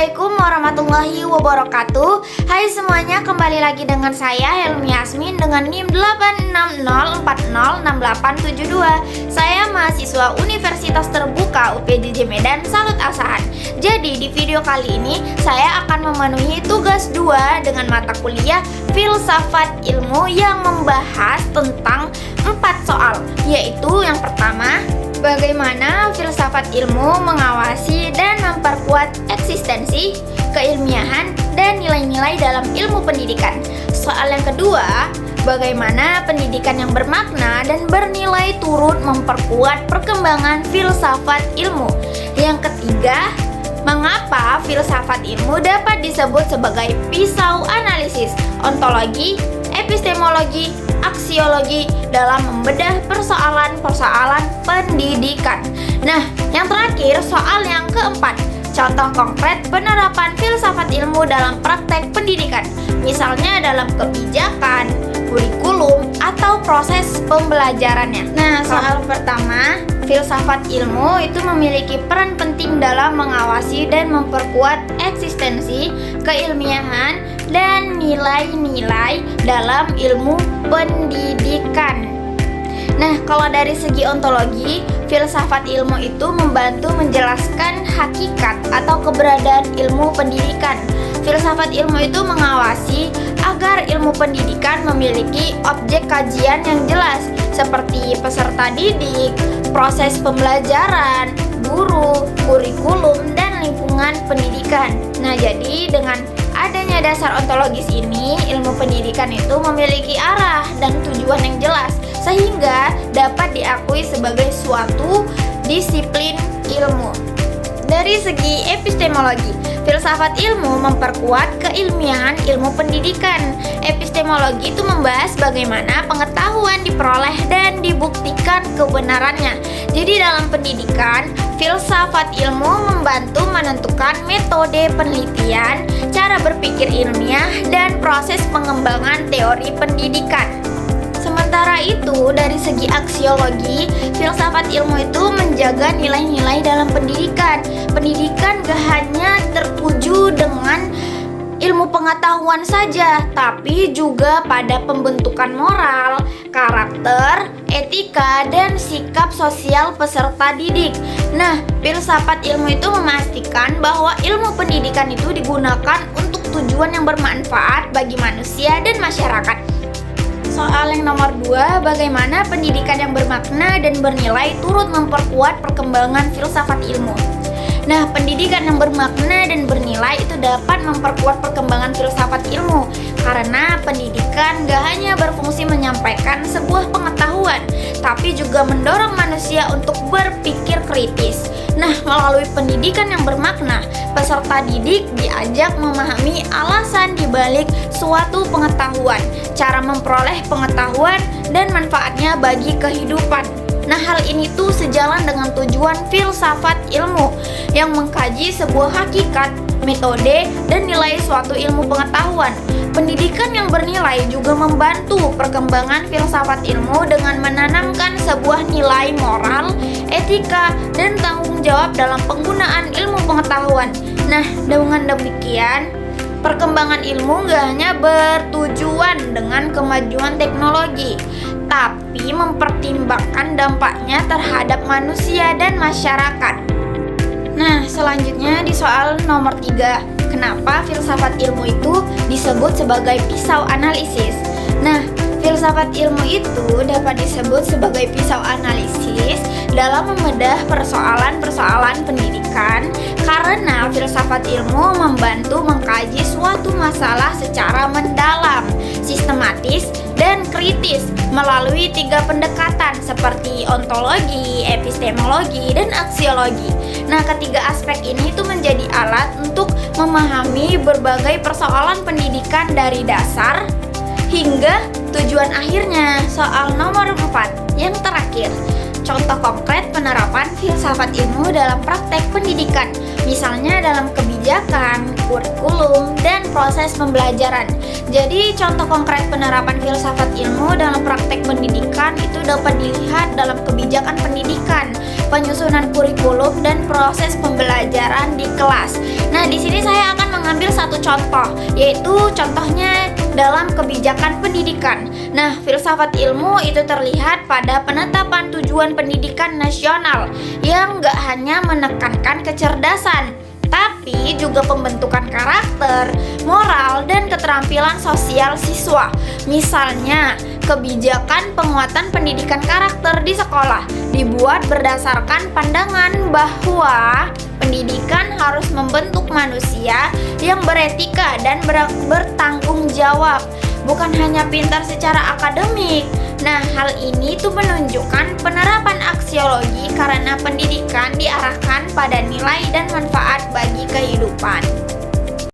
Assalamualaikum warahmatullahi wabarakatuh. Hai semuanya, kembali lagi dengan saya Helmi Yasmin dengan NIM 860406872. Saya mahasiswa Universitas Terbuka UPJJ Medan Salut Asahan. Jadi di video kali ini saya akan memenuhi tugas 2 dengan mata kuliah Filsafat Ilmu yang membahas tentang 4 soal, yaitu yang pertama, bagaimana filsafat ilmu mengawasi dan memperkuat eksistensi, keilmiahan, dan nilai-nilai dalam ilmu pendidikan. Soal yang kedua, bagaimana pendidikan yang bermakna dan bernilai turut memperkuat perkembangan filsafat ilmu. Yang ketiga, mengapa filsafat ilmu dapat disebut sebagai pisau analisis, ontologi, epistemologi, aksiologi dalam membedah persoalan-persoalan pendidikan. Nah, yang terakhir soal yang keempat, contoh konkret penerapan filsafat ilmu dalam praktek pendidikan, misalnya dalam kebijakan, kurikulum, atau proses pembelajarannya. Nah, soal pertama, filsafat ilmu itu memiliki peran penting dalam mengawasi dan memperkuat eksistensi, keilmiahan, dan nilai-nilai dalam ilmu pendidikan. Nah, kalau dari segi ontologi, filsafat ilmu itu membantu menjelaskan hakikat atau keberadaan ilmu pendidikan. Filsafat ilmu itu mengawasi agar ilmu pendidikan memiliki objek kajian yang jelas, seperti peserta didik, proses pembelajaran, guru, kurikulum, dan lingkungan pendidikan. Nah, jadi dengan adanya dasar ontologis ini, ilmu pendidikan itu memiliki arah dan tujuan yang jelas, sehingga dapat diakui sebagai suatu disiplin ilmu. Dari segi epistemologi, filsafat ilmu memperkuat keilmiahan ilmu pendidikan. Epistemologi itu membahas bagaimana pengetahuan diperoleh dan dibuktikan kebenarannya. Jadi dalam pendidikan, filsafat ilmu membantu menentukan metode penelitian, cara berpikir ilmiah, dan proses pengembangan teori pendidikan. Sementara itu, dari segi aksiologi, filsafat ilmu itu menjaga nilai-nilai dalam pendidikan. Pendidikan gak hanya tertuju dengan ilmu pengetahuan saja, tapi juga pada pembentukan moral, karakter, etika, dan sikap sosial peserta didik. Nah, filsafat ilmu itu memastikan bahwa ilmu pendidikan itu digunakan untuk tujuan yang bermanfaat bagi manusia dan masyarakat. Soal yang nomor 2, bagaimana pendidikan yang bermakna dan bernilai turut memperkuat perkembangan filsafat ilmu. Nah, pendidikan yang bermakna dan bernilai itu dapat memperkuat perkembangan filsafat ilmu, karena pendidikan gak hanya berfungsi menyampaikan sebuah pengetahuan, tapi juga mendorong manusia untuk berpikir kritis. Nah, melalui pendidikan yang bermakna, peserta didik diajak memahami alasan dibalik suatu pengetahuan, cara memperoleh pengetahuan, dan manfaatnya bagi kehidupan. Nah, hal ini tuh sejalan dengan tujuan filsafat ilmu yang mengkaji sebuah hakikat, metode, dan nilai suatu ilmu pengetahuan. Pendidikan yang bernilai juga membantu perkembangan filsafat ilmu dengan menanamkan sebuah nilai moral, etika, dan tanggung jawab dalam penggunaan ilmu pengetahuan. Nah, dengan demikian, perkembangan ilmu gak hanya bertujuan dengan kemajuan teknologi, tapi mempertimbangkan dampaknya terhadap manusia dan masyarakat. Nah, selanjutnya di soal nomor 3, kenapa filsafat ilmu itu disebut sebagai pisau analisis? Nah, filsafat ilmu itu dapat disebut sebagai pisau analisis dalam membedah persoalan-persoalan pendidikan, karena filsafat ilmu membantu mengkaji suatu masalah secara mendalam, sistematis, dan kritis melalui 3 pendekatan seperti ontologi, epistemologi, dan aksiologi. Nah, ketiga aspek ini itu menjadi alat untuk memahami berbagai persoalan pendidikan dari dasar hingga tujuan akhirnya. Soal nomor 4, yang terakhir, contoh konkret penerapan filsafat ilmu dalam praktek pendidikan, misalnya dalam kebijakan, kurikulum, dan proses pembelajaran. Jadi contoh konkret penerapan filsafat ilmu dalam praktek pendidikan itu dapat dilihat dalam kebijakan pendidikan, penyusunan kurikulum, dan proses pembelajaran di kelas. Nah, Nah, di sini saya akan mengambil satu contoh, yaitu contohnya dalam kebijakan pendidikan. Nah, filsafat ilmu itu terlihat pada penetapan tujuan pendidikan nasional yang nggak hanya menekankan kecerdasan, tapi juga pembentukan karakter, moral, dan keterampilan sosial siswa. Misalnya, kebijakan penguatan pendidikan karakter di sekolah dibuat berdasarkan pandangan bahwa pendidikan harus membentuk manusia yang beretika dan bertanggung jawab, bukan hanya pintar secara akademik. Nah, hal ini tuh menunjukkan penerapan aksiologi karena pendidikan diarahkan pada nilai dan manfaat bagi kehidupan.